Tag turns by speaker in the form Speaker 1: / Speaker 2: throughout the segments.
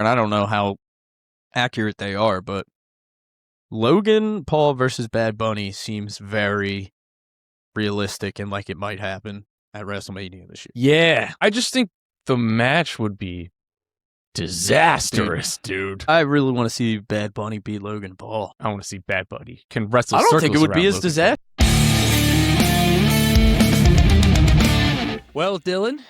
Speaker 1: and I don't know how accurate they are, but Logan Paul versus Bad Bunny seems very realistic and like it might happen at WrestleMania this year.
Speaker 2: Yeah, I just think the match would be disastrous, dude.
Speaker 1: I really want to see Bad Bunny beat Logan Paul.
Speaker 2: I want to see Bad Bunny can wrestle.
Speaker 1: I don't think it would be as
Speaker 2: Logan
Speaker 1: disastrous.
Speaker 2: Well, Dylan,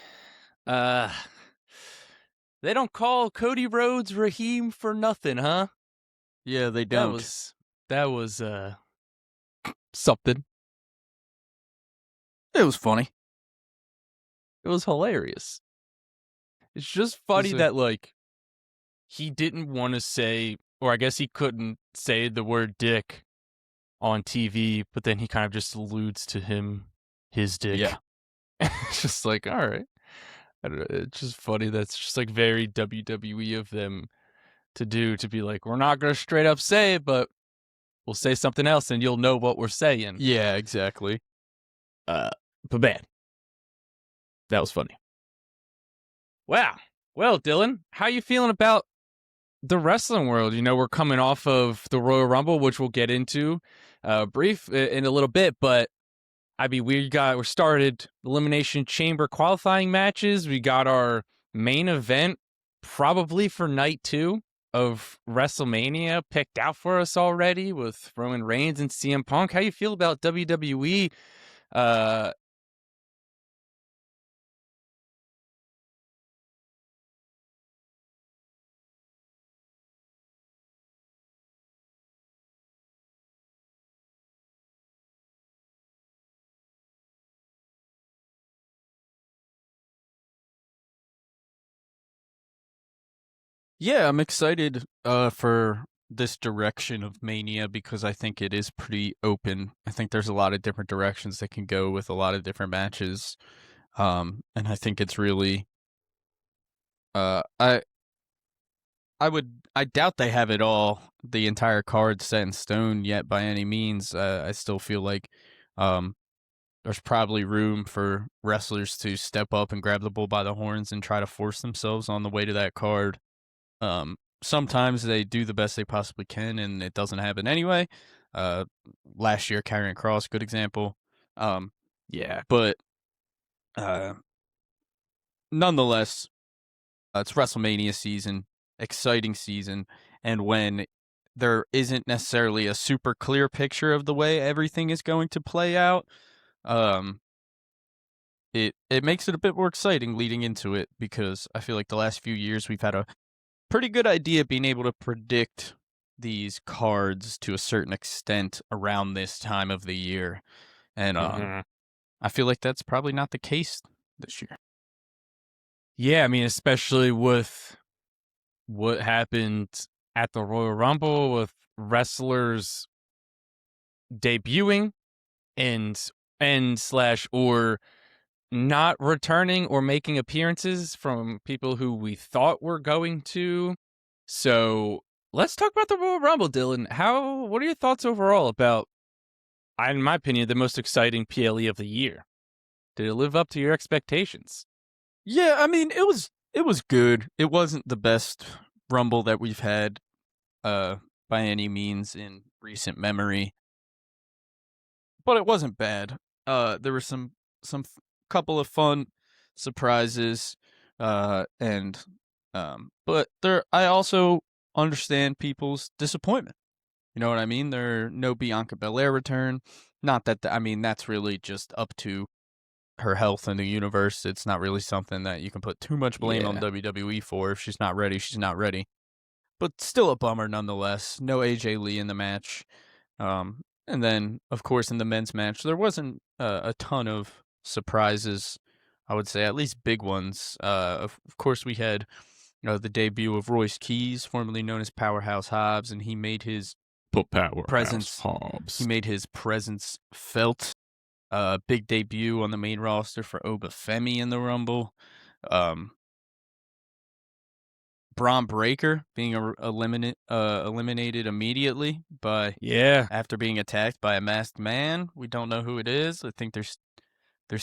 Speaker 2: they don't call Cody Rhodes Raheem for nothing, huh?
Speaker 1: Yeah, they don't.
Speaker 2: That was something.
Speaker 1: It was funny.
Speaker 2: It was hilarious. It's just funny that, like, he didn't want to say, or I guess he couldn't say the word dick on TV, but then he kind of just alludes to his dick.
Speaker 1: Yeah.
Speaker 2: It's just like, all right. I don't know, it's just funny. That's just like very WWE of them to do, to be like, we're not going to straight up say it, but we'll say something else and you'll know what we're saying.
Speaker 1: Yeah, exactly.
Speaker 2: But man, that was funny. Wow. Well, Dylan, how you feeling about the wrestling world? You know, we're coming off of the Royal Rumble, which we'll get into brief in a little bit, but I mean, we started Elimination Chamber qualifying matches. We got our main event probably for night 2 of WrestleMania picked out for us already with Roman Reigns and CM Punk. How you feel about WWE?
Speaker 1: Yeah, I'm excited for this direction of Mania because I think it is pretty open. I think there's a lot of different directions that can go with a lot of different matches. And I think it's really I doubt they have it all, the entire card set in stone yet by any means. I still feel like there's probably room for wrestlers to step up and grab the bull by the horns and try to force themselves on the way to that card. Sometimes they do the best they possibly can, and it doesn't happen anyway. Last year, Karrion Kross, good example.
Speaker 2: Yeah,
Speaker 1: but nonetheless, it's WrestleMania season, exciting season, and when there isn't necessarily a super clear picture of the way everything is going to play out, it makes it a bit more exciting leading into it, because I feel like the last few years we've had a pretty good idea being able to predict these cards to a certain extent around this time of the year. And I feel like that's probably not the case this year.
Speaker 2: Yeah, I mean, especially with what happened at the Royal Rumble with wrestlers debuting or not returning or making appearances from people who we thought were going to. So let's talk about the Royal Rumble, Dylan. What are your thoughts overall about, in my opinion, the most exciting PLE of the year? Did it live up to your expectations?
Speaker 1: Yeah, I mean, it was good. It wasn't the best Rumble that we've had by any means in recent memory, but it wasn't bad. There were some couple of fun surprises, but I also understand people's disappointment. You know what I mean? No Bianca Belair return. Not that I mean, that's really just up to her health in the universe. It's not really something that you can put too much blame on WWE for. If she's not ready, she's not ready. But still a bummer nonetheless. No AJ Lee in the match. And then, of course, in the men's match, there wasn't a ton of surprises. I would say at least big ones. Of course, we had the debut of Royce Keys, formerly known as Powerhouse Hobbs, and he made his presence. He made his presence felt. Big debut on the main roster for Obafemi in the Rumble. Braun Breaker being eliminated immediately after being attacked by a masked man. We don't know who it is. I think there's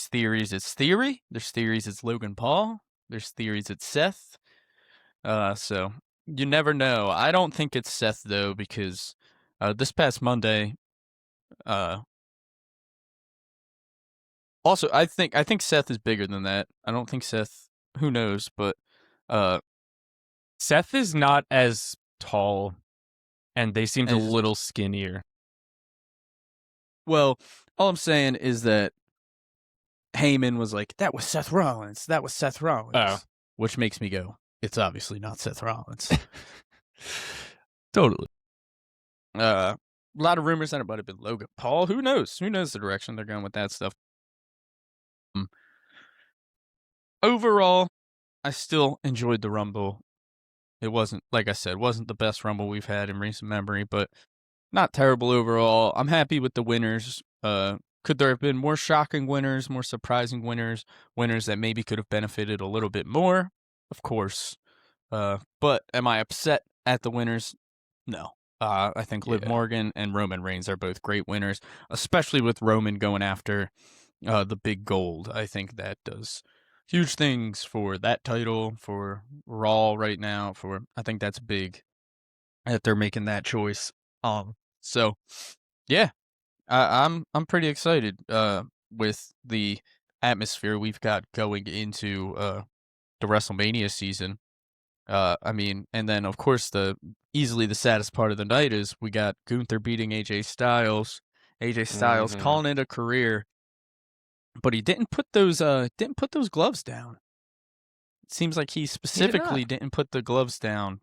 Speaker 1: theories it's Theory. There's theories it's Logan Paul. There's theories it's Seth. So You never know. I don't think it's Seth though, because this past Monday, uh, also I think Seth is bigger than that. I don't think Seth. Who knows? But uh,
Speaker 2: Seth is not as tall, and they seemed a
Speaker 1: as
Speaker 2: little skinnier.
Speaker 1: well, all I'm saying is that Heyman was like, "That was Seth Rollins. That was Seth Rollins,"
Speaker 2: Oh.
Speaker 1: which makes me go, "It's obviously not Seth Rollins."
Speaker 2: Totally.
Speaker 1: A lot of rumors that it might have been Logan Paul. Who knows? Who knows the direction they're going with that stuff? Overall, I still enjoyed the Rumble. It wasn't, like I said, wasn't the best Rumble we've had in recent memory, but not terrible overall. I'm happy with the winners. Could there have been more shocking winners, more surprising winners, winners that maybe could have benefited a little bit more? Of course. But am I upset at the winners? No. I think Liv
Speaker 2: Yeah.
Speaker 1: Morgan and Roman Reigns are both great winners, especially with Roman going after the big gold. I think that does huge things for that title, for Raw right now. I think that's big that they're making that choice. So yeah, I'm pretty excited with the atmosphere we've got going into the WrestleMania season. I mean, and then of course easily the saddest part of the night is we got Gunther beating AJ Styles. AJ Styles calling it a career, but he didn't put those gloves down. It seems like he specifically didn't put the gloves down,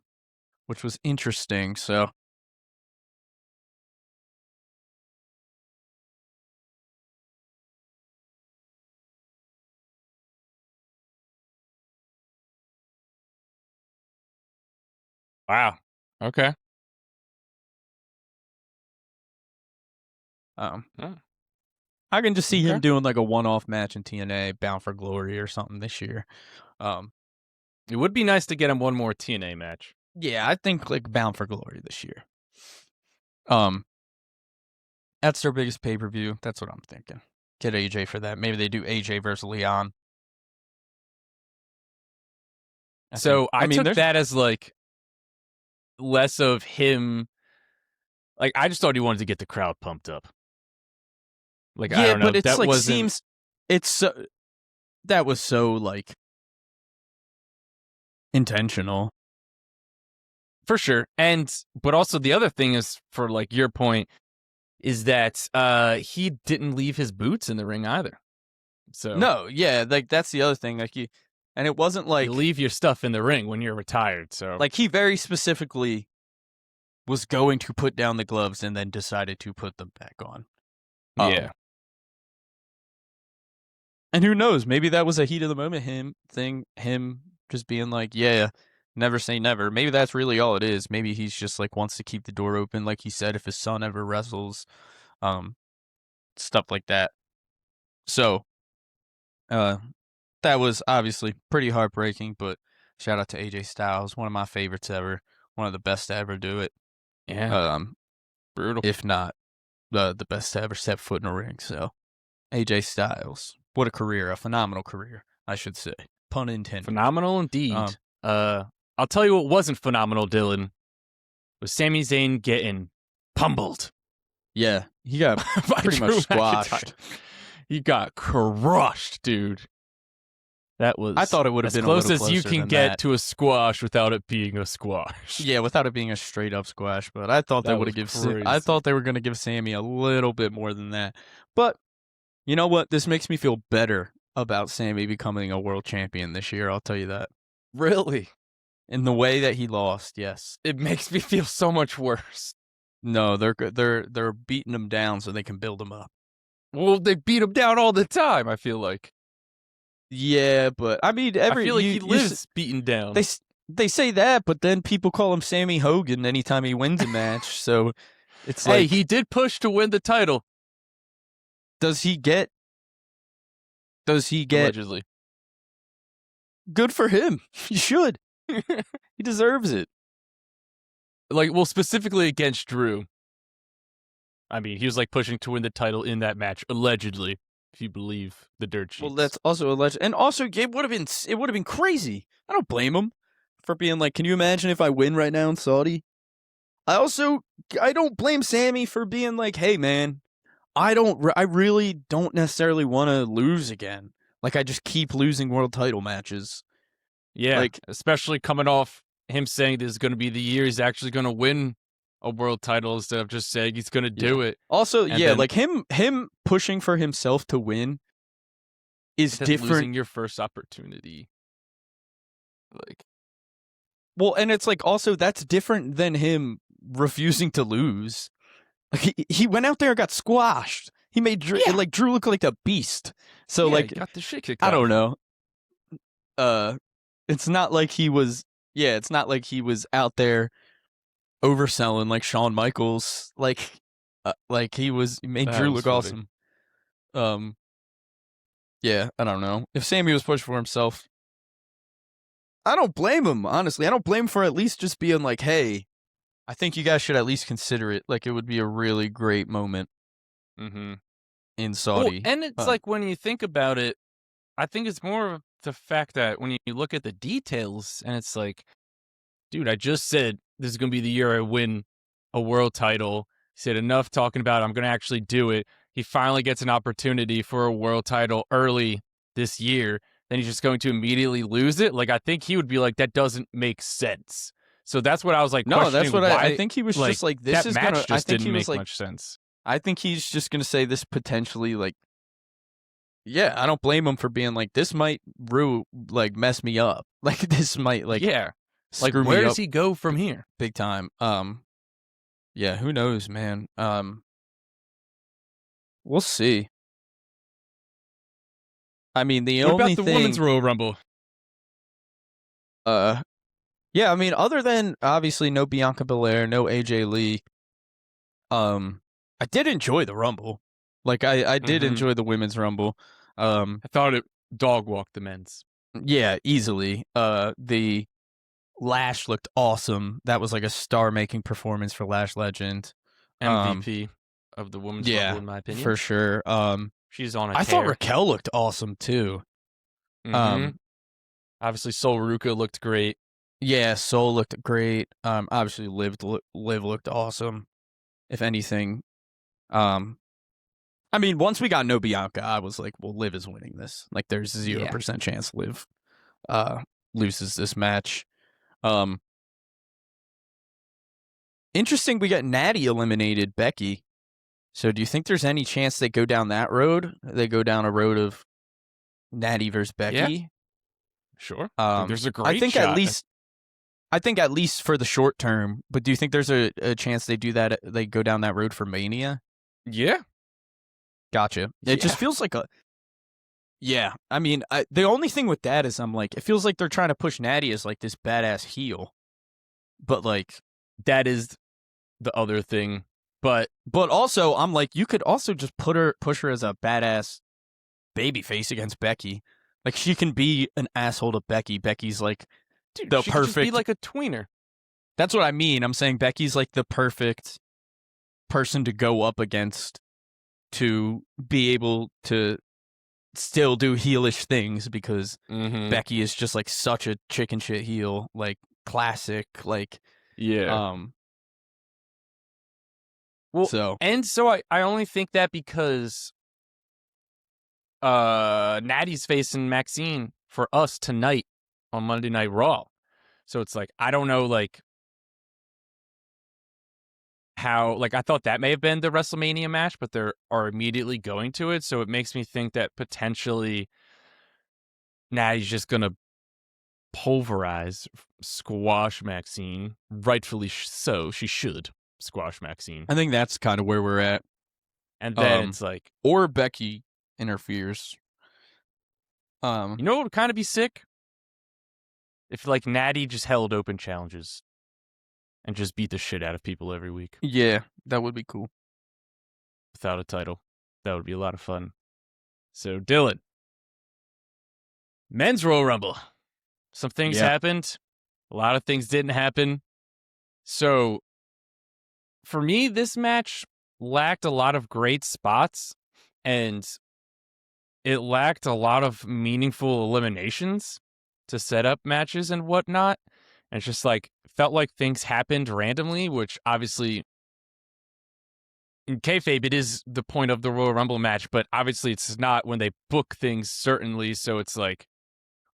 Speaker 1: which was interesting. So
Speaker 2: Wow. Okay.
Speaker 1: um,
Speaker 2: Oh,
Speaker 1: I can just see him
Speaker 2: okay.
Speaker 1: doing like a one-off match in TNA, Bound for Glory or something this year.
Speaker 2: It would be nice to get him one more TNA match.
Speaker 1: Yeah, I think like Bound for Glory this year. That's their biggest pay-per-view. That's what I'm thinking. Get AJ for that. Maybe they do AJ versus Leon.
Speaker 2: I took
Speaker 1: there's
Speaker 2: that as like less of him. Like I just thought he wanted to get the crowd pumped up. Like I
Speaker 1: yeah,
Speaker 2: don't know.
Speaker 1: but it's
Speaker 2: That
Speaker 1: like
Speaker 2: wasn't
Speaker 1: it's so that was so like intentional.
Speaker 2: for sure. But also the other thing is for like your point is that he didn't leave his boots in the ring either. So
Speaker 1: No, yeah, like that's the other thing. Like and it wasn't like
Speaker 2: you leave your stuff in the ring when you're retired. So
Speaker 1: like he very specifically was going to put down the gloves and then decided to put them back on.
Speaker 2: yeah.
Speaker 1: And who knows? Maybe that was a heat of the moment him just being like, yeah, never say never. Maybe that's really all it is. Maybe he's just like wants to keep the door open, like he said, if his son ever wrestles, stuff like that. So, that was obviously pretty heartbreaking, but shout out to AJ Styles, one of my favorites ever, one of the best to ever do it.
Speaker 2: Yeah. Brutal.
Speaker 1: If not the best to ever step foot in a ring. So, AJ Styles, what a career, a phenomenal career, I should say. Pun intended.
Speaker 2: Phenomenal indeed. I'll tell you what wasn't phenomenal, Dylan, was Sami Zayn getting pummeled.
Speaker 1: Yeah, he got pretty much squashed.
Speaker 2: He got crushed, dude. That was
Speaker 1: I thought it would have
Speaker 2: as
Speaker 1: been
Speaker 2: close
Speaker 1: a little
Speaker 2: as you
Speaker 1: closer
Speaker 2: can
Speaker 1: than
Speaker 2: get
Speaker 1: that.
Speaker 2: to a squash without it being a squash.
Speaker 1: Yeah, without it being a straight up squash, but I thought they would have I thought they were going to give Sammy a little bit more than that. But you know what? This makes me feel better about Sammy becoming a world champion this year, I'll tell you that.
Speaker 2: Really?
Speaker 1: In the way that he lost, yes.
Speaker 2: It makes me feel so much worse.
Speaker 1: No, they're beating him down so they can build him up.
Speaker 2: Well, they beat him down all the time, I feel like.
Speaker 1: Yeah, but I mean,
Speaker 2: I feel like he lives beaten down.
Speaker 1: They say that, but then people call him Sammy Hogan anytime he wins a match. So it's
Speaker 2: hey,
Speaker 1: like,
Speaker 2: he did push to win the title.
Speaker 1: Does he get?
Speaker 2: Allegedly?
Speaker 1: Good for him. He should. He deserves it.
Speaker 2: Like, well, specifically against Drew. I mean, he was like pushing to win the title in that match, allegedly, if you believe the dirt sheets.
Speaker 1: Well, that's also alleged, and also it would have been crazy. I don't blame him for being like, can you imagine if I win right now in Saudi? I don't blame Sammy for being like, hey man, I really don't necessarily want to lose again. Like, I just keep losing world title matches.
Speaker 2: Yeah,
Speaker 1: Like,
Speaker 2: especially coming off him saying this is going to be the year he's actually going to win a world title instead of just saying he's going to do it.
Speaker 1: Also,
Speaker 2: And then,
Speaker 1: like him pushing for himself to win is different.
Speaker 2: Losing your first opportunity. Like,
Speaker 1: well, and it's like also that's different than him refusing to lose. Like, he went out there and got squashed. He made Drew look like a beast. So like,
Speaker 2: he got the shit kicked
Speaker 1: I
Speaker 2: out.
Speaker 1: don't know. It's not like he was. Yeah, it's not like he was out there overselling like Shawn Michaels. Like he made Drew look awesome. Yeah, I don't know. If Sammy was pushing for himself, I don't blame him, honestly. I don't blame him for at least just being like, hey, I think you guys should at least consider it. Like, it would be a really great moment in Saudi.
Speaker 2: Well, and it's like, when you think about it, I think it's more of the fact that when you look at the details, and it's like, dude, I just said this is going to be the year I win a world title. He said enough talking about it, I'm going to actually do it. He finally gets an opportunity for a world title early this year. Then he's just going to immediately lose it. Like, I think he would be like, that doesn't make sense. So that's what I was like.
Speaker 1: No, that's what
Speaker 2: why,
Speaker 1: I think he was just like, this
Speaker 2: that
Speaker 1: is
Speaker 2: match
Speaker 1: gonna.
Speaker 2: Just
Speaker 1: I think
Speaker 2: didn't
Speaker 1: he was
Speaker 2: make
Speaker 1: like,
Speaker 2: much sense.
Speaker 1: I think he's just gonna say this potentially like. Yeah, I don't blame him for being like, this might mess me up. Like, this might like screw me
Speaker 2: where
Speaker 1: up
Speaker 2: does he go from here?
Speaker 1: big time. Yeah, who knows, man. We'll see. I mean, the
Speaker 2: What
Speaker 1: only
Speaker 2: about the
Speaker 1: thing,
Speaker 2: Women's Royal Rumble?
Speaker 1: yeah, I mean, other than obviously no Bianca Belair, no AJ Lee, I did enjoy the Rumble. Like, I did enjoy the Women's Rumble.
Speaker 2: I thought it dog walked the men's.
Speaker 1: Yeah, easily. The Lash looked awesome. That was like a star-making performance for Lash Legend.
Speaker 2: MVP of the Women's Rumble, in my opinion.
Speaker 1: For sure.
Speaker 2: She's on a
Speaker 1: I
Speaker 2: tear.
Speaker 1: thought Raquel looked awesome too.
Speaker 2: Obviously, Sol Ruka looked great.
Speaker 1: Yeah, Sol looked great. Obviously, Liv looked awesome. If anything, I mean, once we got no Bianca, I was like, well, Liv is winning this. Like, there's 0% chance Liv loses this match. Interesting, we got Natty eliminated Becky. So do you think there's any chance they go down that road? They go down a road of Natty versus Becky?
Speaker 2: Yeah. Sure. There's a great
Speaker 1: shot. I think at least for the short term, but do you think there's a chance they do that? They go down that road for Mania?
Speaker 2: Yeah.
Speaker 1: Gotcha. It just feels like a... Yeah. I mean, the only thing with that is I'm like, it feels like they're trying to push Natty as like this badass heel. But like...
Speaker 2: That is the other thing. But
Speaker 1: also, I'm like, you could also just push her as a badass babyface against Becky. Like, she can be an asshole to Becky. Becky's like
Speaker 2: dude,
Speaker 1: the
Speaker 2: she
Speaker 1: perfect...
Speaker 2: could just be like a tweener.
Speaker 1: That's what I mean. I'm saying Becky's like the perfect person to go up against to be able to still do heelish things, because Becky is just like such a chicken shit heel, like classic, like
Speaker 2: well,
Speaker 1: so
Speaker 2: I only think that because Natty's facing Maxine for us tonight on Monday Night Raw. So it's like, I don't know, like, how, like, I thought that may have been the WrestleMania match, but they are immediately going to it. So it makes me think that potentially Natty's just going to squash Maxine. Rightfully so. She should squash Maxine.
Speaker 1: I think that's kind of where we're at.
Speaker 2: And then it's like...
Speaker 1: Or Becky interferes.
Speaker 2: You know what would kind of be sick? If, like, Natty just held open challenges and just beat the shit out of people every week.
Speaker 1: Yeah, that would be cool.
Speaker 2: Without a title. That would be a lot of fun. So, Dylan. Men's Royal Rumble. Some things happened. A lot of things didn't happen. So, for me, this match lacked a lot of great spots, and it lacked a lot of meaningful eliminations to set up matches and whatnot. And it's just like, felt like things happened randomly, which obviously in kayfabe, it is the point of the Royal Rumble match, but obviously it's not when they book things, certainly. So it's like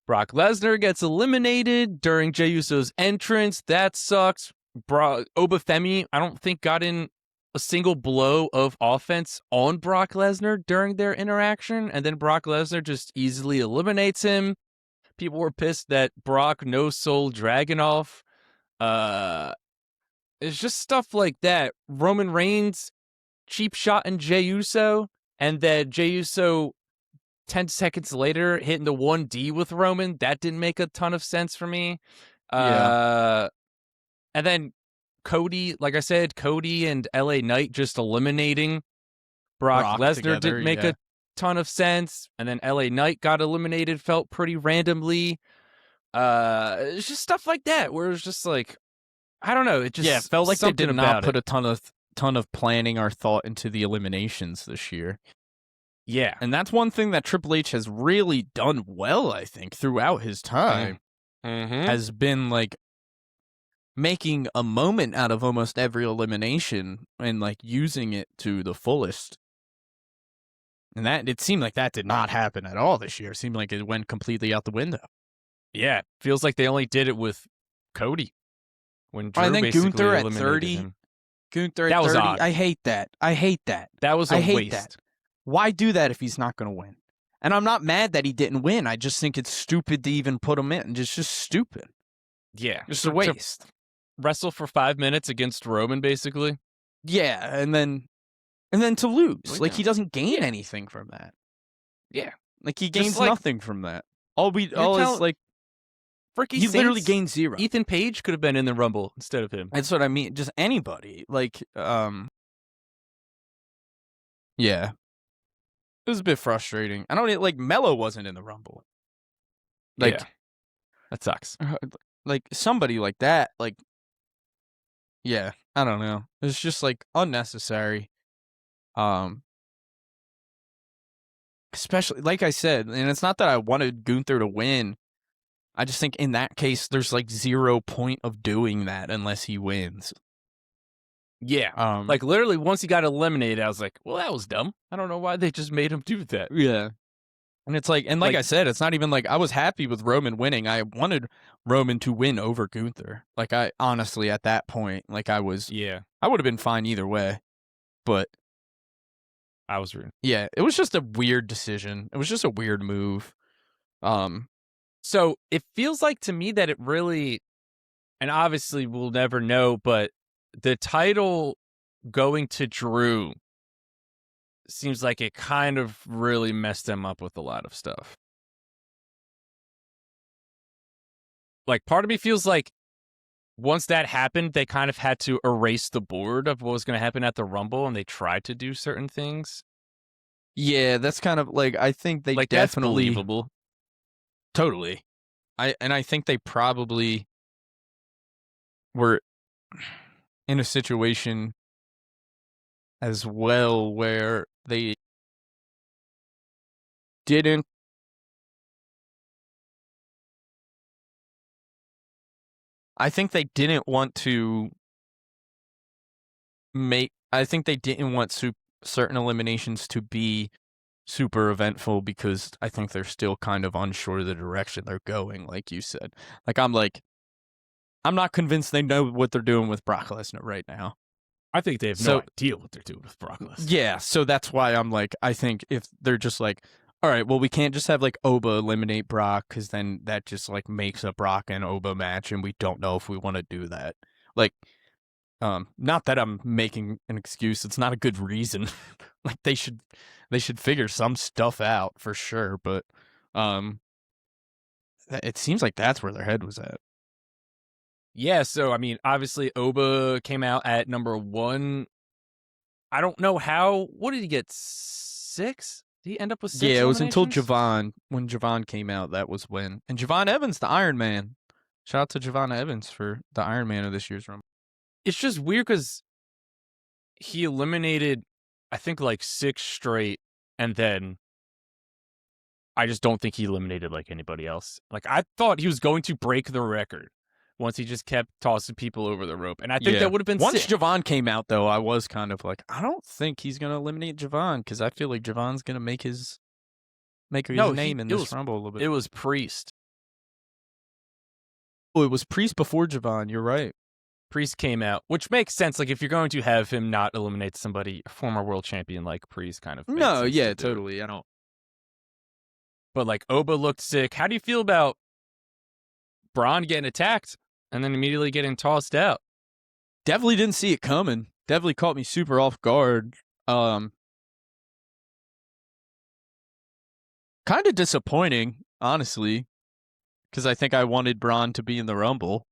Speaker 2: Brock Lesnar gets eliminated during Jey Uso's entrance. That sucks. Obafemi, I don't think, got in a single blow of offense on Brock Lesnar during their interaction, and then Brock Lesnar just easily eliminates him. People were pissed that Brock no-soul Dragunov. It's just stuff like that. Roman Reigns cheap shot in Jey Uso, and then Jey Uso 10 seconds later hitting the 1D with Roman. That didn't make a ton of sense for me.
Speaker 1: Yeah.
Speaker 2: And then Cody, like I said, Cody and LA Knight just eliminating Brock Lesnar
Speaker 1: together,
Speaker 2: didn't make a ton of sense. And then LA Knight got eliminated, felt pretty randomly. It's just stuff like that where it's just like, I don't know. It just
Speaker 1: felt like they did not put
Speaker 2: it.
Speaker 1: a ton of planning or thought into the eliminations this year.
Speaker 2: Yeah.
Speaker 1: And that's one thing that Triple H has really done well, I think, throughout his time, has been like making a moment out of almost every elimination and like using it to the fullest. And that it seemed like that did not happen at all this year. It seemed like it went completely out the window.
Speaker 2: Yeah. Feels like they only did it with Cody. When Drew
Speaker 1: And then
Speaker 2: basically
Speaker 1: Gunther at
Speaker 2: eliminated
Speaker 1: 30.
Speaker 2: him.
Speaker 1: Gunther at
Speaker 2: That was
Speaker 1: 30.
Speaker 2: odd.
Speaker 1: I hate that.
Speaker 2: That was a
Speaker 1: I hate
Speaker 2: waste.
Speaker 1: that. Why do that if he's not going to win? And I'm not mad that he didn't win. I just think it's stupid to even put him in. It's just stupid.
Speaker 2: Yeah.
Speaker 1: Just a waste.
Speaker 2: Wrestle for 5 minutes against Roman, basically.
Speaker 1: Yeah, and then to lose.
Speaker 2: Well,
Speaker 1: Like,
Speaker 2: yeah.
Speaker 1: he doesn't gain anything from that.
Speaker 2: Yeah.
Speaker 1: Like, he gains
Speaker 2: like-
Speaker 1: nothing from that. All is like,
Speaker 2: Fricky
Speaker 1: he literally
Speaker 2: Saints,
Speaker 1: gained zero.
Speaker 2: Ethan Page could have been in the Rumble instead of him.
Speaker 1: That's what I mean. Just anybody. Like, yeah. It was a bit frustrating. I don't like Mello wasn't in the Rumble. Like,
Speaker 2: Yeah. That sucks.
Speaker 1: like somebody like that. Like, yeah, I don't know. It's just like unnecessary. Especially like I said, and it's not that I wanted Gunther to win. I just think in that case, there's like 0 point of doing that unless he wins.
Speaker 2: Yeah. Like literally once he got eliminated, I was like, well, that was dumb. I don't know why they just made him do that.
Speaker 1: Yeah. And it's like, and like I said, it's not even like I was happy with Roman winning. I wanted Roman to win over Gunther. Like I honestly, at that point, like I would have been fine either way. But
Speaker 2: I was rude.
Speaker 1: Yeah, it was just a weird decision. It was just a weird move.
Speaker 2: So it feels like to me that it really, and obviously we'll never know, but the title going to Drew seems like it kind of really messed them up with a lot of stuff. Like part of me feels like once that happened, they kind of had to erase the board of what was going to happen at the Rumble, and they tried to do certain things.
Speaker 1: Yeah, that's kind of like I think they
Speaker 2: like
Speaker 1: definitely
Speaker 2: that's believable.
Speaker 1: Totally. I think they probably were in a situation as well where they didn't I think they didn't want to certain eliminations to be super eventful because I think they're still kind of unsure of the direction they're going, like you said. I'm not convinced they know what they're doing with Brock Lesnar right now.
Speaker 2: I think they have no idea what they're doing with Brock Lesnar.
Speaker 1: Yeah, so that's why I'm like, I think if they're just like, all right, well, we can't just have like Oba eliminate Brock because then that just like makes a Brock and Oba match, and we don't know if we want to do that. Like, not that I'm making an excuse. It's not a good reason. Like they should figure some stuff out for sure. But it seems like that's where their head was at.
Speaker 2: Yeah. So I mean, obviously, Oba came out at number 1. I don't know how. What did he get? 6? Did he end up with 6?
Speaker 1: Yeah, it was until
Speaker 2: eliminations?
Speaker 1: Javon. When Javon came out, that was when. And Javon Evans, the Iron Man. Shout out to Javon Evans for the Iron Man of this year's Rumble.
Speaker 2: It's just weird because he eliminated, I think, like 6 straight, and then I just don't think he eliminated like anybody else. Like I thought he was going to break the record once he just kept tossing people over the rope. And I think that would have been
Speaker 1: Once
Speaker 2: sick.
Speaker 1: Javon came out, though, I was kind of like, I don't think he's going to eliminate Javon because I feel like Javon's going to make his name in this Rumble a little bit.
Speaker 2: It was Priest.
Speaker 1: Oh, it was Priest before Javon. You're right.
Speaker 2: Priest came out, which makes sense. Like, if you're going to have him not eliminate somebody, a former world champion like Priest kind of makes
Speaker 1: No,
Speaker 2: sense
Speaker 1: yeah,
Speaker 2: to do.
Speaker 1: totally. I don't.
Speaker 2: But, like, Oba looked sick. How do you feel about Braun getting attacked and then immediately getting tossed out?
Speaker 1: Definitely didn't see it coming. Definitely caught me super off guard. Kind of disappointing, honestly, because I think I wanted Braun to be in the Rumble.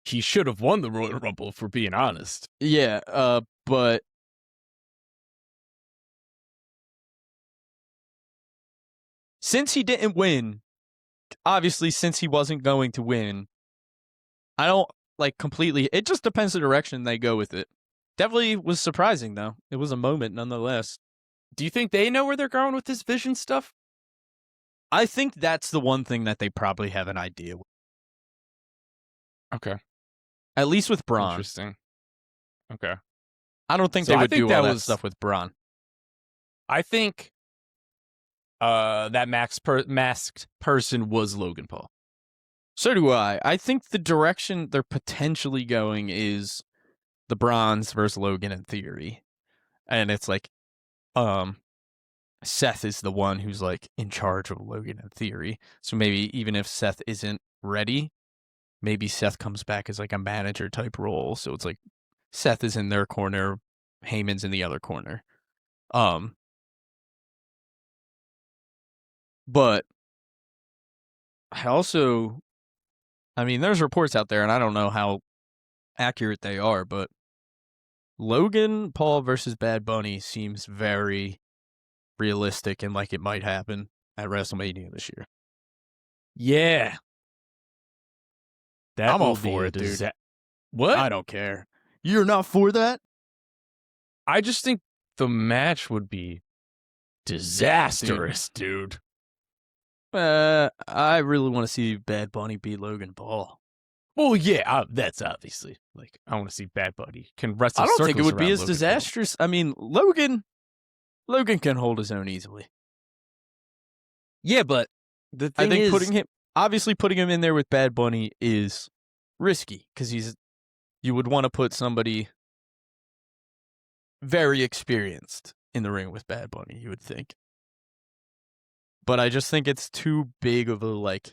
Speaker 2: He should have won the Royal Rumble, if we're being honest.
Speaker 1: Yeah, but since he didn't win, obviously since he wasn't going to win, I don't like completely. It just depends the direction they go with it. Definitely was surprising though. It was a moment nonetheless.
Speaker 2: Do you think they know where they're going with this vision stuff?
Speaker 1: I think that's the one thing that they probably have an idea with.
Speaker 2: Okay.
Speaker 1: At least with Braun.
Speaker 2: Interesting. Okay.
Speaker 1: I don't think
Speaker 2: So
Speaker 1: they
Speaker 2: I
Speaker 1: would
Speaker 2: think
Speaker 1: do all
Speaker 2: that
Speaker 1: that
Speaker 2: was-
Speaker 1: stuff with Braun.
Speaker 2: I think that masked person was Logan Paul.
Speaker 1: So do I. I think the direction they're potentially going is the Bronze versus Logan in theory. And it's like, Seth is the one who's like in charge of Logan in theory. So maybe even if Seth isn't ready, maybe Seth comes back as like a manager type role. So it's like Seth is in their corner, Heyman's in the other corner. But I mean, there's reports out there, and I don't know how accurate they are, but Logan Paul versus Bad Bunny seems very realistic and like it might happen at WrestleMania this year.
Speaker 2: Yeah. That
Speaker 1: I'm all
Speaker 2: will be
Speaker 1: for
Speaker 2: a
Speaker 1: it, dude.
Speaker 2: What?
Speaker 1: I don't care. You're not for that?
Speaker 2: I just think the match would be disastrous, dude.
Speaker 1: I really want to see Bad Bunny beat Logan Paul.
Speaker 2: Well, yeah, that's obviously like I want to see Bad Bunny can wrestle.
Speaker 1: I don't think it
Speaker 2: circles
Speaker 1: would be
Speaker 2: around
Speaker 1: as
Speaker 2: Logan
Speaker 1: disastrous. I mean, Logan can hold his own easily.
Speaker 2: Paul. Yeah, but the
Speaker 1: I
Speaker 2: thing
Speaker 1: think
Speaker 2: is,
Speaker 1: putting him in there with Bad Bunny is risky because you would want to put somebody very experienced in the ring with Bad Bunny, you would think. But I just think it's too big of a like.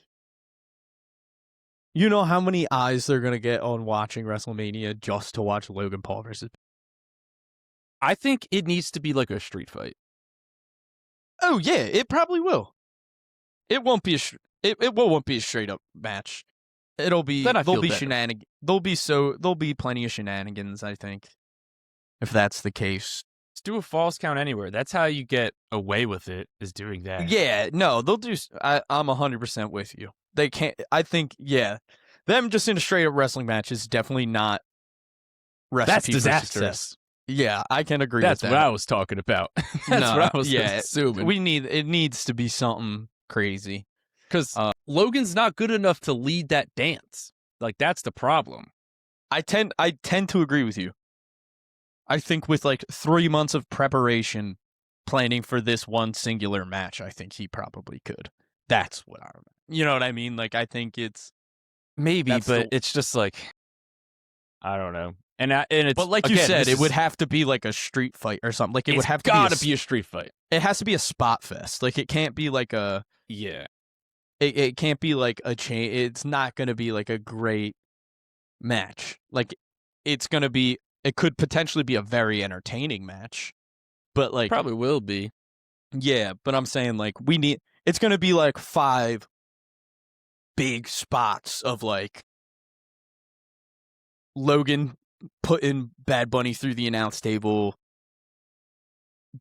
Speaker 1: You know how many eyes they're gonna get on watching WrestleMania just to watch Logan Paul versus.
Speaker 2: I think it needs to be like a street fight.
Speaker 1: Oh yeah, it probably will. It won't be won't be a straight up match. It'll be
Speaker 2: Then I
Speaker 1: there'll
Speaker 2: feel
Speaker 1: be
Speaker 2: better.
Speaker 1: shenanigans. There'll be plenty of shenanigans. I think, if that's the case.
Speaker 2: Let's do a false count anywhere. That's how you get away with it, is doing that.
Speaker 1: Yeah, no, they'll do. I'm 100% with you. They can't. I think, yeah, them just in a straight up wrestling match is definitely not recipe
Speaker 2: That's
Speaker 1: for
Speaker 2: disastrous.
Speaker 1: success. Yeah, I can agree
Speaker 2: That's
Speaker 1: with
Speaker 2: what
Speaker 1: that.
Speaker 2: I was talking about. That's what I was assuming.
Speaker 1: It needs to be something crazy.
Speaker 2: Because Logan's not good enough to lead that dance. Like, that's the problem.
Speaker 1: I tend to agree with you. I think with like 3 months of preparation, planning for this one singular match, I think he probably could. That's what you know what I mean? Like, I think it's
Speaker 2: Maybe,
Speaker 1: That's
Speaker 2: but
Speaker 1: the-
Speaker 2: it's just like, I don't know. And it's,
Speaker 1: but like you
Speaker 2: again,
Speaker 1: said,
Speaker 2: this
Speaker 1: it would
Speaker 2: is-
Speaker 1: have to be like a street fight or something. Like it would
Speaker 2: it's
Speaker 1: have to
Speaker 2: gotta
Speaker 1: be
Speaker 2: be a street fight.
Speaker 1: it has to be a spot fest. Like it can't be like a
Speaker 2: Yeah.
Speaker 1: it can't be like a chain. It's not going to be like a great match. Like it's going to be it could potentially be a very entertaining match. But like
Speaker 2: Probably will be.
Speaker 1: yeah, but I'm saying like it's going to be like 5 big spots of like Logan putting Bad Bunny through the announce table,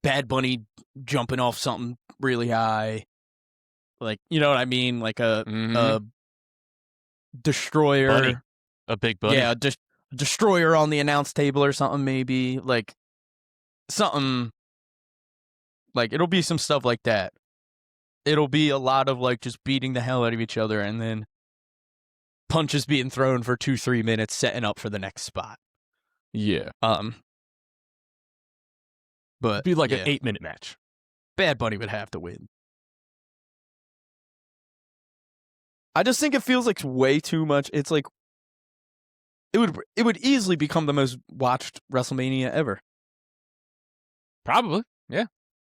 Speaker 1: Bad Bunny jumping off something really high, like you know what I mean, like a destroyer,
Speaker 2: Bunny. A big bunny.
Speaker 1: yeah, destroyer on the announce table or something, maybe like something like it'll be some stuff like that. It'll be a lot of like just beating the hell out of each other and then punches being thrown for 2-3 minutes, setting up for the next spot.
Speaker 2: Yeah.
Speaker 1: But
Speaker 2: It'd be like
Speaker 1: yeah,
Speaker 2: an 8-minute match.
Speaker 1: Bad Bunny would have to win. I just think it feels like way too much. It's like it would easily become the most watched WrestleMania ever.
Speaker 2: Probably, yeah.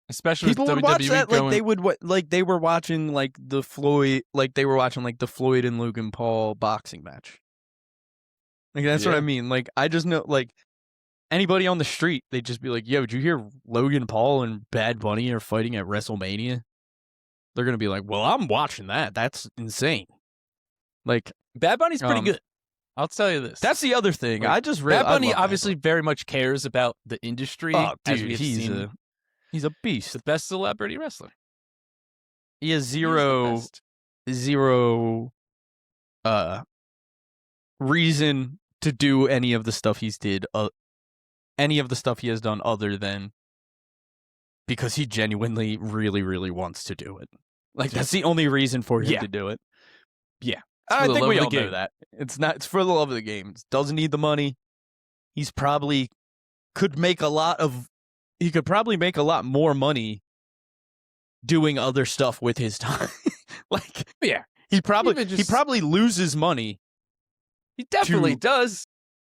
Speaker 2: Especially
Speaker 1: People
Speaker 2: with
Speaker 1: would
Speaker 2: WWE
Speaker 1: watch that
Speaker 2: going,
Speaker 1: like they would like they were watching like the Floyd and Logan Paul boxing match. Like that's what I mean. Like I just know like anybody on the street, they'd just be like, "Yo, did you hear Logan Paul and Bad Bunny are fighting at WrestleMania?" They're gonna be like, "Well, I'm watching that. That's insane." Like
Speaker 2: Bad Bunny's pretty good. I'll tell you this.
Speaker 1: That's the other thing.
Speaker 2: Like,
Speaker 1: I just really
Speaker 2: Bad Bunny obviously very much cares about the industry.
Speaker 1: Oh,
Speaker 2: as
Speaker 1: dude,
Speaker 2: we have
Speaker 1: he's
Speaker 2: seen.
Speaker 1: a beast.
Speaker 2: The best celebrity wrestler.
Speaker 1: He has zero reason to do any of the stuff he has done other than because he genuinely really, really wants to do it. Like that's the only reason for him to do it.
Speaker 2: Yeah.
Speaker 1: I think we all know that. It's for the love of the game. It doesn't need the money. He could probably make a lot more money doing other stuff with his time. Like he probably loses money.
Speaker 2: He definitely does.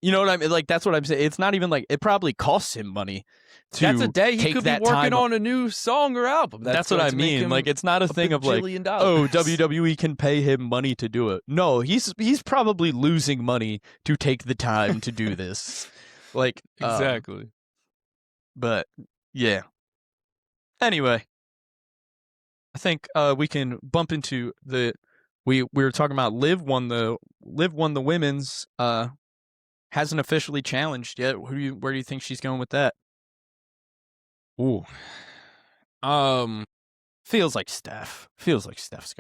Speaker 1: You know what I mean? Like that's what I'm saying. It's not even like it probably costs him money.
Speaker 2: That's a day he could be working on a new song or album.
Speaker 1: That's what I mean. Like it's not a thing of like, oh, WWE can pay him money to do it. No, he's probably losing money to take the time to do this. Like
Speaker 2: exactly.
Speaker 1: But yeah. Anyway, I think we can bump into we were talking about Liv won the women's hasn't officially challenged yet. Where do you think she's going with that?
Speaker 2: Ooh.
Speaker 1: Feels like Steph. Feels like Steph's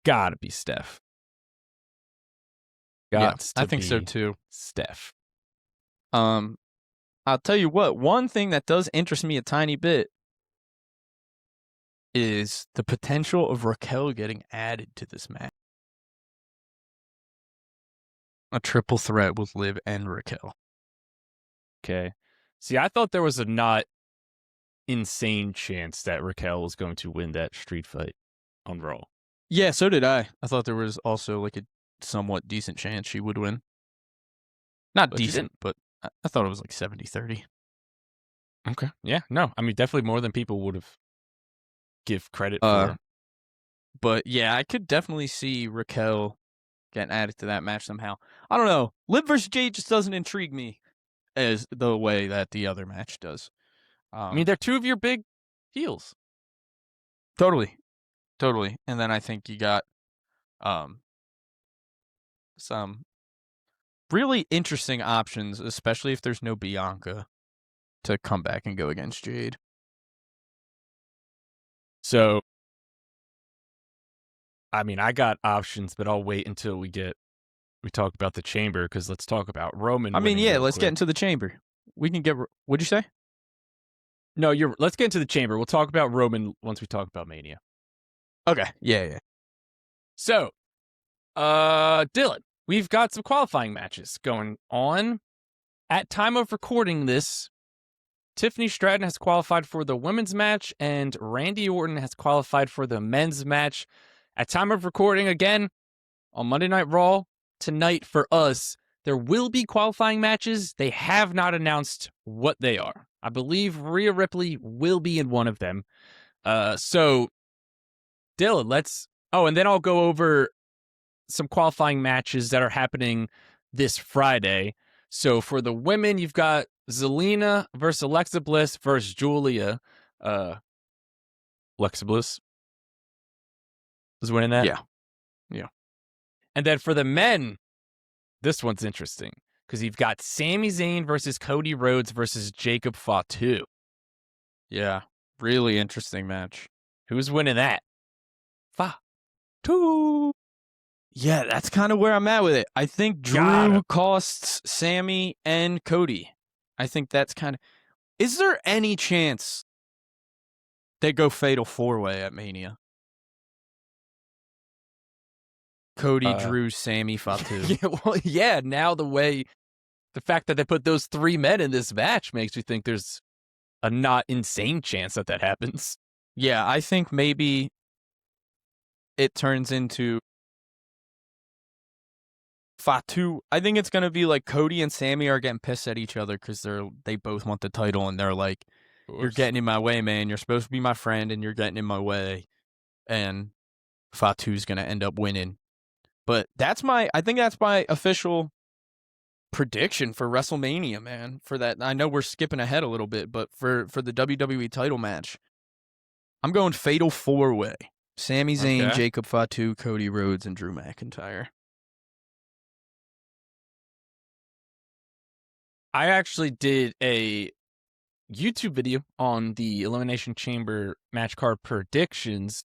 Speaker 2: gotta be Steph.
Speaker 1: I think so too.
Speaker 2: Steph.
Speaker 1: I'll tell you what, one thing that does interest me a tiny bit is the potential of Raquel getting added to this match. A triple threat with Liv and Raquel.
Speaker 2: Okay. See, I thought there was a not insane chance that Raquel was going to win that street fight on Raw.
Speaker 1: Yeah, so did I. I thought there was also like a somewhat decent chance she would win. Not decent, but I thought it was like 70-30.
Speaker 2: Okay. Yeah, no. I mean, definitely more than people would have give credit for.
Speaker 1: But yeah, I could definitely see Raquel getting added to that match somehow. I don't know. Liv versus Jade just doesn't intrigue me as the way that the other match does.
Speaker 2: I mean, they're two of your big heels.
Speaker 1: Totally. And then I think you got some really interesting options, especially if there's no Bianca to come back and go against Jade.
Speaker 2: So, I mean, I got options, but I'll wait until we talk about the chamber, because let's talk about Roman.
Speaker 1: I mean, yeah, let's get into the chamber. We can get. What'd you say?
Speaker 2: No, let's get into the chamber. We'll talk about Roman once we talk about Mania.
Speaker 1: Okay. Yeah.
Speaker 2: So, Dylan, we've got some qualifying matches going on. At time of recording this, Tiffany Stratton has qualified for the women's match, and Randy Orton has qualified for the men's match. At time of recording, again, on Monday Night Raw, tonight for us, there will be qualifying matches. They have not announced what they are. I believe Rhea Ripley will be in one of them. So, Dylan, and then I'll go over some qualifying matches that are happening this Friday. So, for the women, you've got Zelina versus Alexa Bliss versus Julia. Alexa Bliss is winning that?
Speaker 1: Yeah.
Speaker 2: And then for the men, this one's interesting, because you've got Sami Zayn versus Cody Rhodes versus Jacob Fatu.
Speaker 1: Yeah. Really interesting match.
Speaker 2: Who's winning that? Fatu.
Speaker 1: Yeah, that's kind of where I'm at with it. I think Drew costs Sammy and Cody. I think that's kind of... Is there any chance they go Fatal 4-Way at Mania? Cody, Drew, Sammy, Fatu.
Speaker 2: Now the fact that they put those 3 men in this match makes me think there's a not insane chance that happens.
Speaker 1: Yeah, I think maybe it turns into Fatu. I think it's gonna be like Cody and Sammy are getting pissed at each other because they both want the title, and they're like, "You're getting in my way, man. You're supposed to be my friend, and you're getting in my way." And Fatu's gonna end up winning. But I think that's my official prediction for WrestleMania, man. For that, I know we're skipping ahead a little bit, but for the WWE title match, I'm going Fatal 4-Way. Sami Zayn,
Speaker 2: Okay.
Speaker 1: Jacob Fatu, Cody Rhodes, and Drew McIntyre.
Speaker 2: I actually did a YouTube video on the Elimination Chamber match card predictions.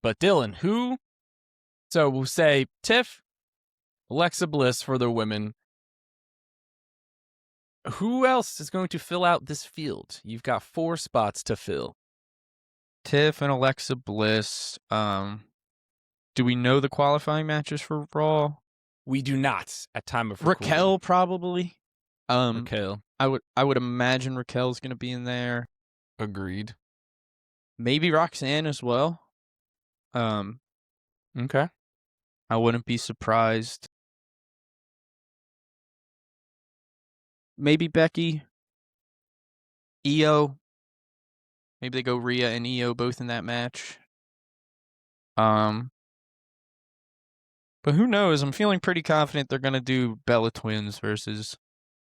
Speaker 2: But Dylan, so we'll say Tiff, Alexa Bliss for the women. Who else is going to fill out this field? You've got 4 spots to fill.
Speaker 1: Tiff and Alexa Bliss. Do we know the qualifying matches for Raw?
Speaker 2: We do not at time of recording.
Speaker 1: Raquel probably.
Speaker 2: Raquel.
Speaker 1: I would imagine Raquel's gonna be in there.
Speaker 2: Agreed.
Speaker 1: Maybe Roxanne as well.
Speaker 2: Okay.
Speaker 1: I wouldn't be surprised. Maybe Becky. Io. Maybe they go Rhea and Io both in that match. But who knows? I'm feeling pretty confident they're gonna do Bella Twins versus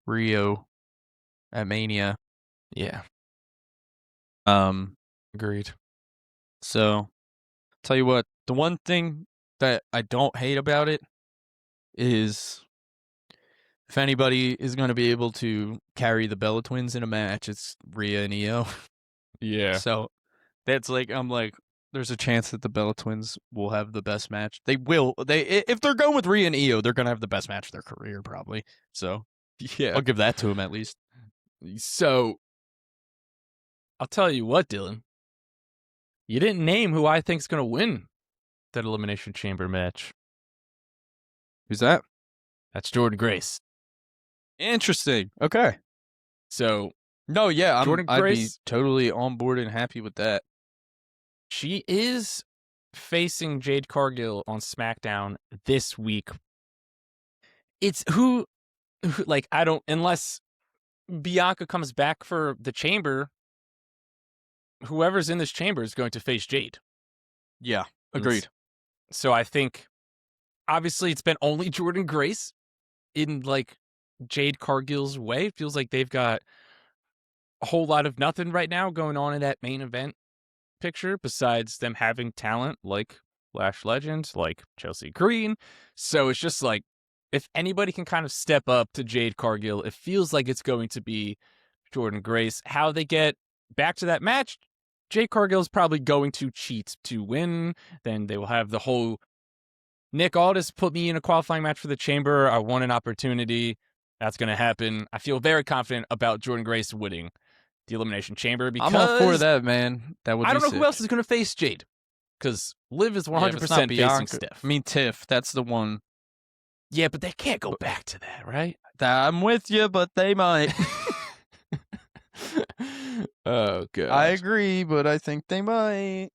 Speaker 1: Rio at Mania.
Speaker 2: Yeah. Agreed.
Speaker 1: So, tell you what, the one thing that I don't hate about it is if anybody is going to be able to carry the Bella Twins in a match, it's Rhea and Io.
Speaker 2: Yeah.
Speaker 1: So, that's like, I'm like, there's a chance that the Bella Twins will have the best match. They will. If they're going with Rhea and Io, they're going to have the best match of their career, probably. So,
Speaker 2: yeah.
Speaker 1: I'll give that to them at least.
Speaker 2: So, I'll tell you what, Dylan. You didn't name who I think's going to win that Elimination Chamber match.
Speaker 1: Who's that?
Speaker 2: That's Jordynne Grace.
Speaker 1: Interesting. Okay.
Speaker 2: So,
Speaker 1: no, yeah, I'd be
Speaker 2: Grace,
Speaker 1: totally on board and happy with that.
Speaker 2: She is facing Jade Cargill on SmackDown this week. It's who like, I don't, unless Bianca comes back for the chamber, whoever's in this chamber is going to face Jade.
Speaker 1: Yeah, agreed.
Speaker 2: So I think, obviously, it's been only Jordynne Grace in, like, Jade Cargill's way. It feels like they've got a whole lot of nothing right now going on in that main event picture, besides them having talent like Lash Legends, like Chelsea Green. So it's just like, if anybody can kind of step up to Jade Cargill, it feels like it's going to be Jordynne Grace. How they get back to that match, Jade Cargill is probably going to cheat to win. Then they will have the whole, Nick Aldis put me in a qualifying match for the chamber. I won an opportunity. That's going to happen. I feel very confident about Jordynne Grace winning the Elimination Chamber because
Speaker 1: I'm all for that, man. That would.
Speaker 2: I don't know
Speaker 1: sick.
Speaker 2: who else is going to face Jade, because Liv is 100% facing Steph.
Speaker 1: I mean, Tiff. That's the one.
Speaker 2: Yeah, but they can't go back to that, right?
Speaker 1: I'm with you, but they might.
Speaker 2: Oh, God.
Speaker 1: I agree, but I think they might.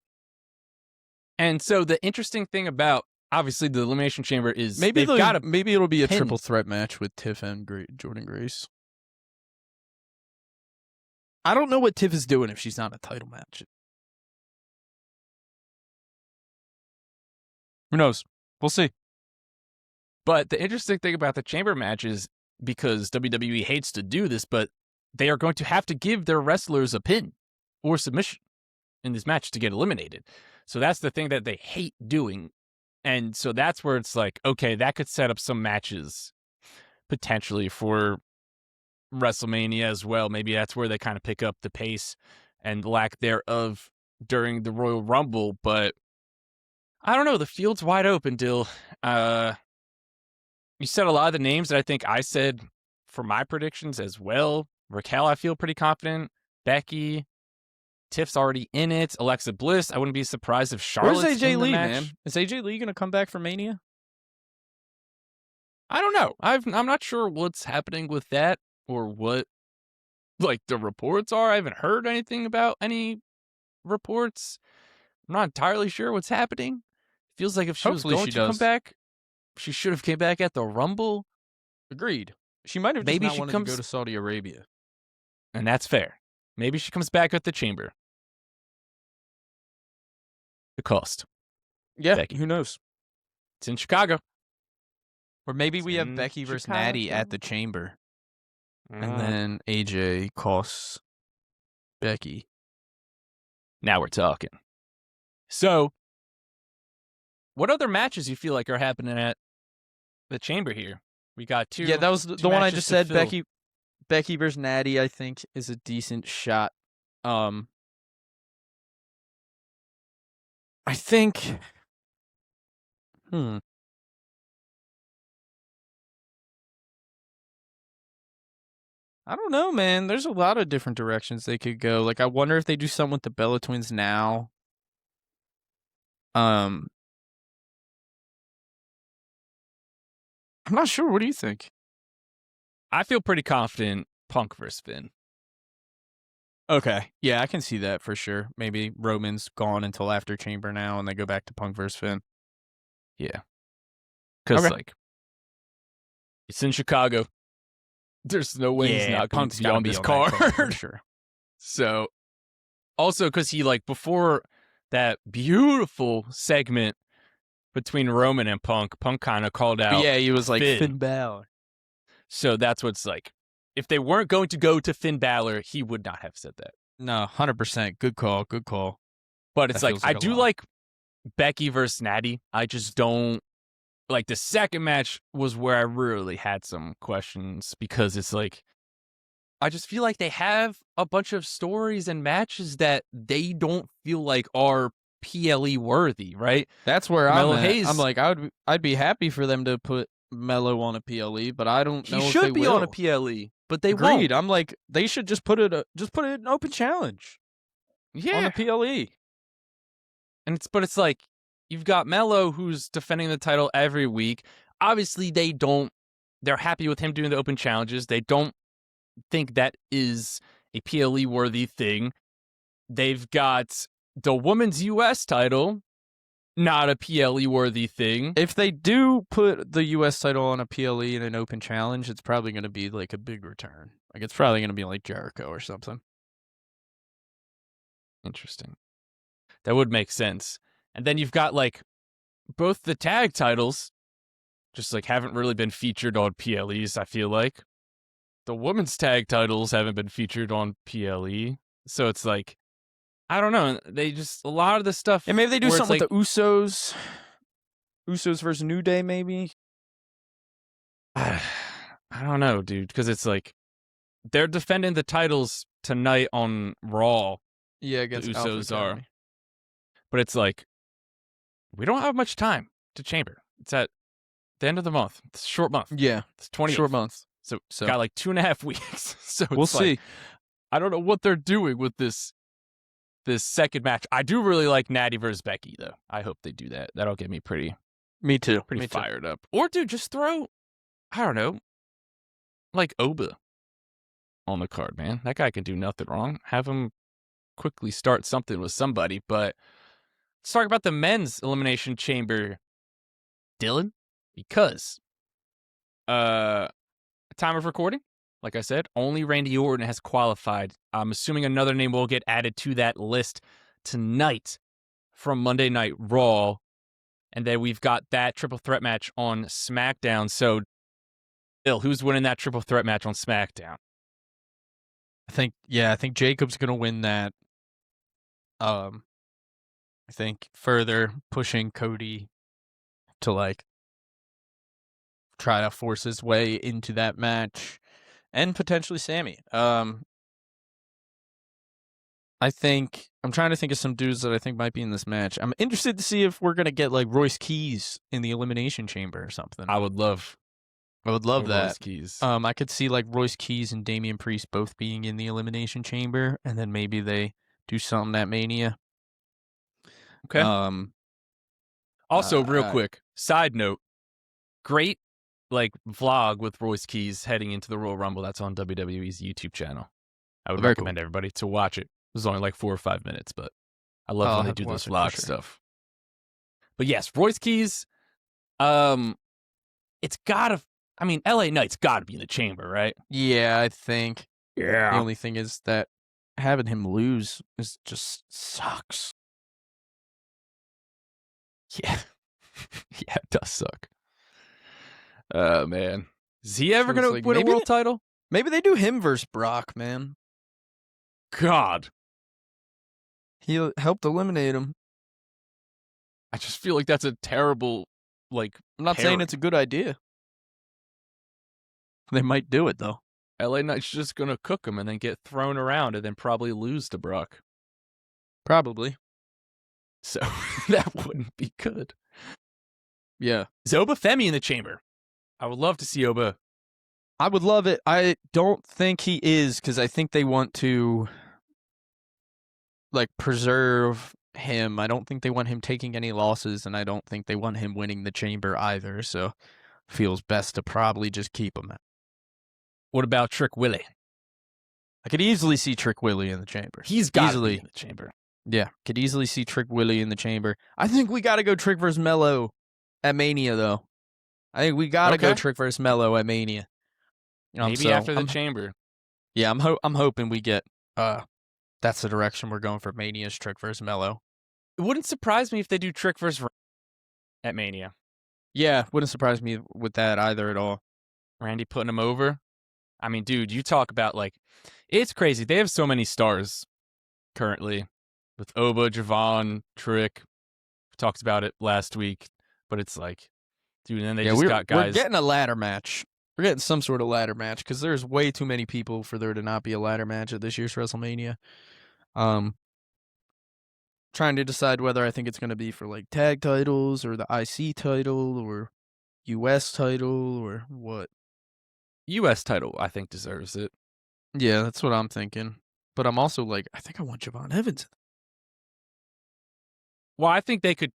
Speaker 2: And so the interesting thing about, obviously, the Elimination Chamber is
Speaker 1: maybe it'll be a
Speaker 2: pin.
Speaker 1: triple threat match with Tiff and Jordynne Grace. I don't know what Tiff is doing if she's not a title match. Who knows? We'll see.
Speaker 2: But the interesting thing about the chamber match is, because WWE hates to do this, but they are going to have to give their wrestlers a pin or submission in this match to get eliminated. So that's the thing that they hate doing. And so that's where it's like, okay, that could set up some matches potentially for WrestleMania as well. Maybe that's where they kind of pick up the pace and lack thereof during the Royal Rumble. But I don't know. The field's wide open, Dill. You said a lot of the names that I think I said for my predictions as well. Raquel, I feel pretty confident. Becky. Tiff's already in it. Alexa Bliss. I wouldn't be surprised if
Speaker 1: Where's
Speaker 2: Charlotte's
Speaker 1: AJ
Speaker 2: in the
Speaker 1: Lee,
Speaker 2: match.
Speaker 1: man? Is AJ Lee gonna come back for Mania?
Speaker 2: I don't know. I'm not sure what's happening with that or what like the reports are. I haven't heard anything about any reports. I'm not entirely sure what's happening. Feels like if she was
Speaker 1: Hopefully
Speaker 2: going
Speaker 1: she
Speaker 2: to come
Speaker 1: does.
Speaker 2: back, she should have came back at the Rumble.
Speaker 1: Agreed. She might have just
Speaker 2: Maybe
Speaker 1: not
Speaker 2: she
Speaker 1: wanted to go to Saudi Arabia.
Speaker 2: And that's fair. Maybe she comes back at the Chamber. The cost.
Speaker 1: Yeah,
Speaker 2: Becky.
Speaker 1: who knows?
Speaker 2: It's in Chicago.
Speaker 1: Or maybe we have
Speaker 2: in
Speaker 1: Becky versus Natty at the Chamber, and then AJ costs Becky.
Speaker 2: Now we're talking. So, what other matches you feel like are happening at the Chamber here? We got two.
Speaker 1: Yeah, that was the one I just said.
Speaker 2: Fill.
Speaker 1: Becky versus Natty, I think, is a decent shot. I think. I don't know, man. There's a lot of different directions they could go. Like, I wonder if they do something with the Bella Twins now. I'm not sure. What do you think?
Speaker 2: I feel pretty confident Punk versus Finn.
Speaker 1: Okay. Yeah, I can see that for sure. Maybe Roman's gone until after Chamber now, and they go back to Punk versus Finn.
Speaker 2: Yeah. Because, like, it's in Chicago. There's no way he's not going to be on this card.
Speaker 1: For sure.
Speaker 2: So, also because he, like, before that beautiful segment between Roman and Punk kind of called out.
Speaker 1: Yeah, he was like Finn Balor.
Speaker 2: So that's what's like. If they weren't going to go to Finn Balor, he would not have said that.
Speaker 1: No, 100%. Good call. Good call.
Speaker 2: But it's like I do like Becky versus Natty. I just don't like the second match was where I really had some questions because it's like I just feel like they have a bunch of stories and matches that they don't feel like are PLE worthy, right?
Speaker 1: That's where
Speaker 2: Mello
Speaker 1: I'm at.
Speaker 2: Hayes,
Speaker 1: I'm like I'd be happy for them to put Mello on a PLE, but I don't know if they will.
Speaker 2: He should be on a PLE, but they
Speaker 1: Agreed.
Speaker 2: won't.
Speaker 1: I'm like they should just put it in open challenge.
Speaker 2: Yeah.
Speaker 1: On a PLE.
Speaker 2: And it's like you've got Mello who's defending the title every week. Obviously they're happy with him doing the open challenges. They don't think that is a PLE worthy thing. They've got the women's US title, not a PLE worthy thing.
Speaker 1: If they do put the US title on a PLE in an open challenge, it's probably going to be like a big return. Like it's probably going to be like Jericho or something.
Speaker 2: Interesting. That would make sense. And then you've got like both the tag titles just like haven't really been featured on PLEs, I feel like. The women's tag titles haven't been featured on PLE. So it's like, I don't know. They just, a lot of the stuff.
Speaker 1: And maybe they do something
Speaker 2: like,
Speaker 1: with the Usos. Usos versus New Day, maybe.
Speaker 2: I don't know, dude. Because it's like, they're defending the titles tonight on Raw.
Speaker 1: Yeah, against
Speaker 2: the
Speaker 1: Usos
Speaker 2: are. But it's like, we don't have much time to Chamber. It's at the end of the month. It's a short month.
Speaker 1: Yeah.
Speaker 2: It's 20.
Speaker 1: Short month.
Speaker 2: So got like 2.5 weeks. So
Speaker 1: we'll see.
Speaker 2: I don't know what they're doing with this second match. I do really like Natty versus Becky, though. I hope they do that. That'll get me pretty.
Speaker 1: Me too.
Speaker 2: Pretty fired up. Or dude, just throw, I don't know, like Oba on the card, man. That guy can do nothing wrong. Have him quickly start something with somebody. But let's talk about the men's Elimination Chamber, Dylan, because time of recording, like I said, only Randy Orton has qualified. I'm assuming another name will get added to that list tonight from Monday Night Raw. And then we've got that triple threat match on SmackDown. So, Bill, who's winning that triple threat match on SmackDown?
Speaker 1: I think Jacob's going to win that. I think further pushing Cody to like try to force his way into that match, and potentially Sammy. I think I'm trying to think of some dudes that I think might be in this match. I'm interested to see if we're gonna get like Royce Keys in the Elimination Chamber or something.
Speaker 2: I would love
Speaker 1: that.
Speaker 2: Royce Keys.
Speaker 1: I could see like Royce Keys and Damian Priest both being in the Elimination Chamber, and then maybe they do something at Mania.
Speaker 2: Okay. Also, real quick, side note, great vlog with Royce Keys heading into the Royal Rumble. That's on WWE's YouTube channel. I would
Speaker 1: Very
Speaker 2: recommend everybody to watch it. It was only like 4 or 5 minutes, but I love
Speaker 1: I'll
Speaker 2: when they
Speaker 1: have
Speaker 2: do
Speaker 1: to
Speaker 2: this
Speaker 1: watch it for
Speaker 2: vlog
Speaker 1: sure.
Speaker 2: stuff. But yes, Royce Keys, it's gotta, LA Knight's gotta be in the chamber, right?
Speaker 1: Yeah, I think.
Speaker 2: Yeah.
Speaker 1: The only thing is that having him lose is just sucks.
Speaker 2: Yeah. Yeah, it does suck. Oh, man. Is he ever
Speaker 1: So it's
Speaker 2: going
Speaker 1: like,
Speaker 2: to win a world title?
Speaker 1: Maybe they do him versus Brock, man.
Speaker 2: God.
Speaker 1: He helped eliminate him.
Speaker 2: I just feel like that's a terrible,
Speaker 1: I'm not saying it's a good idea. They might do it, though.
Speaker 2: LA Knight's just going to cook him and then get thrown around and then probably lose to Brock.
Speaker 1: Probably.
Speaker 2: So that wouldn't be good.
Speaker 1: Yeah.
Speaker 2: Is Oba Femi in the chamber? I would love to see Oba.
Speaker 1: I would love it. I don't think he is, because I think they want to preserve him. I don't think they want him taking any losses, and I don't think they want him winning the chamber either, so feels best to probably just keep him.
Speaker 2: What about Trick Willie?
Speaker 1: I could easily see Trick Willie in the chamber.
Speaker 2: He's got to be in the chamber.
Speaker 1: Yeah, could easily see Trick Willie in the chamber. I think we got to go Trick versus Mello at Mania, though. I think we got to go Trick versus Mello at Mania.
Speaker 2: Maybe after the chamber.
Speaker 1: Yeah, I'm hoping we get that's the direction we're going for Mania's Trick versus Mello.
Speaker 2: It wouldn't surprise me if they do Trick versus at Mania.
Speaker 1: Yeah, wouldn't surprise me with that either at all.
Speaker 2: Randy putting him over. I mean, dude, you talk about it's crazy. They have so many stars currently with Oba, Javon, Trick. We talked about it last week, but it's dude, and then they just got guys.
Speaker 1: We're getting a ladder match. We're getting some sort of ladder match because there's way too many people for there to not be a ladder match at this year's WrestleMania. Trying to decide whether I think it's going to be for tag titles or the IC title or US title or what.
Speaker 2: US title, I think, deserves it.
Speaker 1: Yeah, that's what I'm thinking. But I'm also I think I want Javon Evans.
Speaker 2: Well, I think they could.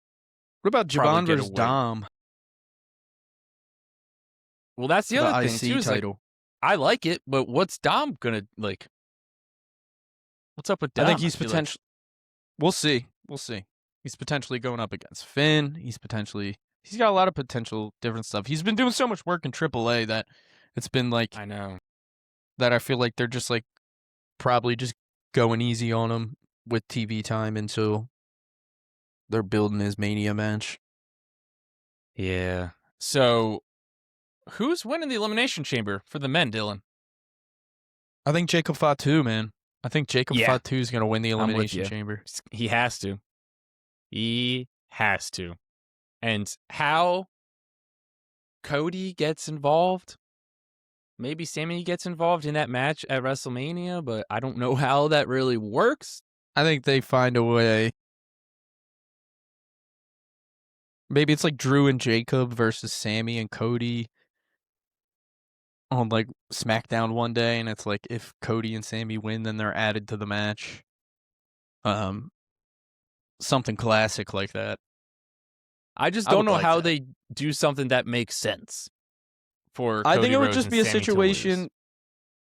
Speaker 1: What about Javon versus Dom?
Speaker 2: Well, that's the other thing, too.
Speaker 1: Title.
Speaker 2: I like it, but what's Dom gonna What's up with Dom?
Speaker 1: I think he's potentially. We'll see. We'll see. He's potentially going up against Finn. He's got a lot of potential different stuff. He's been doing so much work in AAA that it's been
Speaker 2: I know.
Speaker 1: That I feel like they're just probably just going easy on him with TV time until they're building his Mania match.
Speaker 2: Yeah. So, who's winning the Elimination Chamber for the men, Dylan?
Speaker 1: I think Jacob Fatu, man. I think Jacob Fatu is going to win the Elimination Chamber.
Speaker 2: He has to. He has to. And how Cody gets involved, maybe Sammy gets involved in that match at WrestleMania, but I don't know how that really works.
Speaker 1: I think they find a way. Maybe it's Drew and Jacob versus Sammy and Cody on SmackDown one day, and it's if Cody and Sammy win, then they're added to the match. Something classic like that.
Speaker 2: I just don't know how they do something that makes sense for Cody
Speaker 1: I think it would
Speaker 2: Rhodes
Speaker 1: just be a
Speaker 2: Sammy
Speaker 1: situation.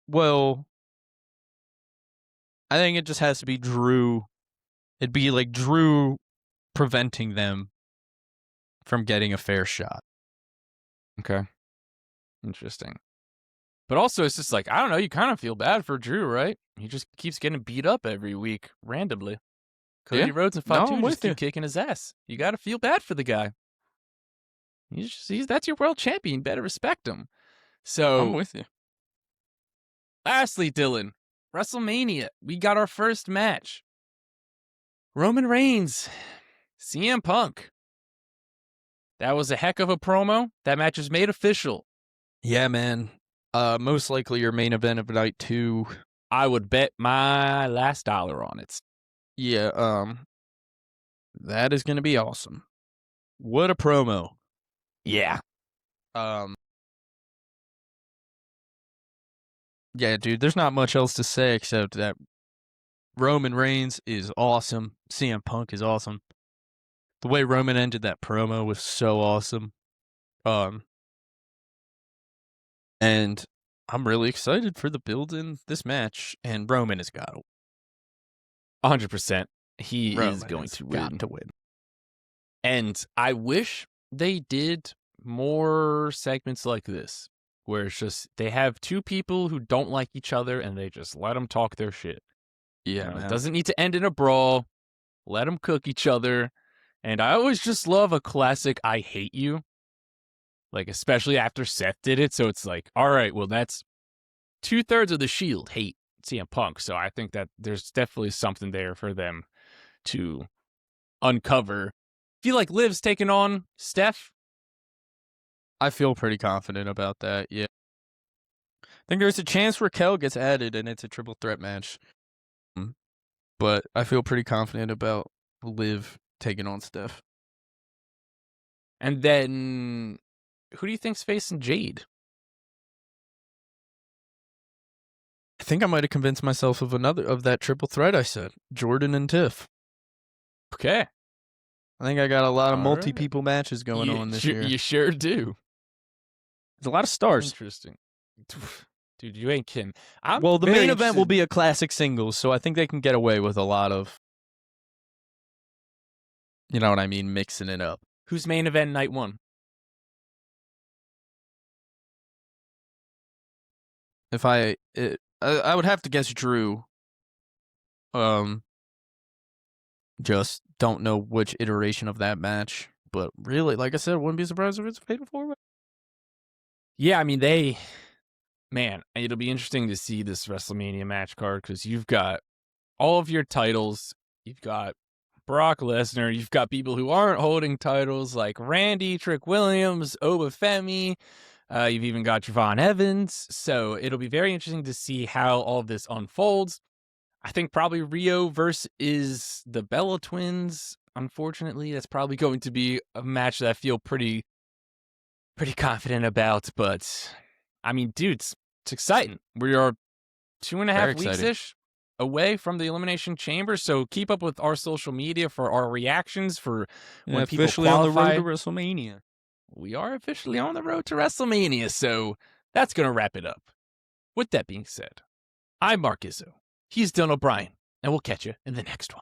Speaker 1: Well, I think it just has to be Drew. It'd be Drew preventing them from getting a fair shot.
Speaker 2: Okay. Interesting. But also, it's just I don't know, you kind of feel bad for Drew, right? He just keeps getting beat up every week, randomly. Cody Rhodes and Fatu just keep kicking his ass. You got to feel bad for the guy. That's your world champion. You better respect him. So,
Speaker 1: I'm with you.
Speaker 2: Lastly, Dylan, WrestleMania, we got our first match. Roman Reigns, CM Punk. That was a heck of a promo. That match was made official.
Speaker 1: Yeah, man. Most likely your main event of night 2.
Speaker 2: I would bet my last dollar on it.
Speaker 1: Yeah, that is going to be awesome. What a promo.
Speaker 2: Yeah.
Speaker 1: Yeah, dude, there's not much else to say except that Roman Reigns is awesome. CM Punk is awesome. The way Roman ended that promo was so awesome. And I'm really excited for the build in this match. And Roman has got to
Speaker 2: 100%. He is
Speaker 1: Roman
Speaker 2: going
Speaker 1: has
Speaker 2: to
Speaker 1: got
Speaker 2: win.
Speaker 1: to win.
Speaker 2: And I wish they did more segments like this, where it's just they have two people who don't like each other and they just let them talk their shit.
Speaker 1: Yeah,
Speaker 2: It
Speaker 1: man.
Speaker 2: doesn't need to end in a brawl. Let them cook each other. And I always just love a classic I hate you. Like, especially after Seth did it. So it's like, all right, well, that's 2/3 of the Shield hate CM Punk. So I think that there's definitely something there for them to uncover. Feel like Liv's taking on Steph.
Speaker 1: I feel pretty confident about that. Yeah. I think there's a chance Raquel gets added and it's a triple threat match. But I feel pretty confident about Liv taking on Steph.
Speaker 2: And then who do you think's facing Jade?
Speaker 1: I think I might have convinced myself of that triple threat I said. Jordan and Tiff.
Speaker 2: Okay.
Speaker 1: I think I got a lot of
Speaker 2: All
Speaker 1: multi-people matches going on this year.
Speaker 2: You sure do.
Speaker 1: There's a lot of stars.
Speaker 2: Interesting. Dude, you ain't kidding.
Speaker 1: Well, the main event will be a classic singles, so I think they can get away with a lot of, you know what I mean, mixing it up.
Speaker 2: Who's main event night one?
Speaker 1: If I would have to guess Drew. Just don't know which iteration of that match, but really, like I said, wouldn't be surprised if it's a fatal four-way.
Speaker 2: Yeah, I mean, it'll be interesting to see this WrestleMania match card because you've got all of your titles. You've got Brock Lesnar. You've got people who aren't holding titles like Randy, Trick Williams, Obafemi. You've even got Javon Evans. So it'll be very interesting to see how all of this unfolds. I think probably Rio versus the Bella Twins. Unfortunately, that's probably going to be a match that I feel pretty confident about. But I mean, dudes, it's exciting. We are 2.5 weeks-ish away from the Elimination Chamber, so keep up with our social media for our reactions for when people
Speaker 1: officially
Speaker 2: qualify.
Speaker 1: on the road to WrestleMania.
Speaker 2: We are officially on the road to WrestleMania, so that's going to wrap it up. With that being said, I'm Mark Izzo. He's Dylan O'Brien, and we'll catch you in the next one.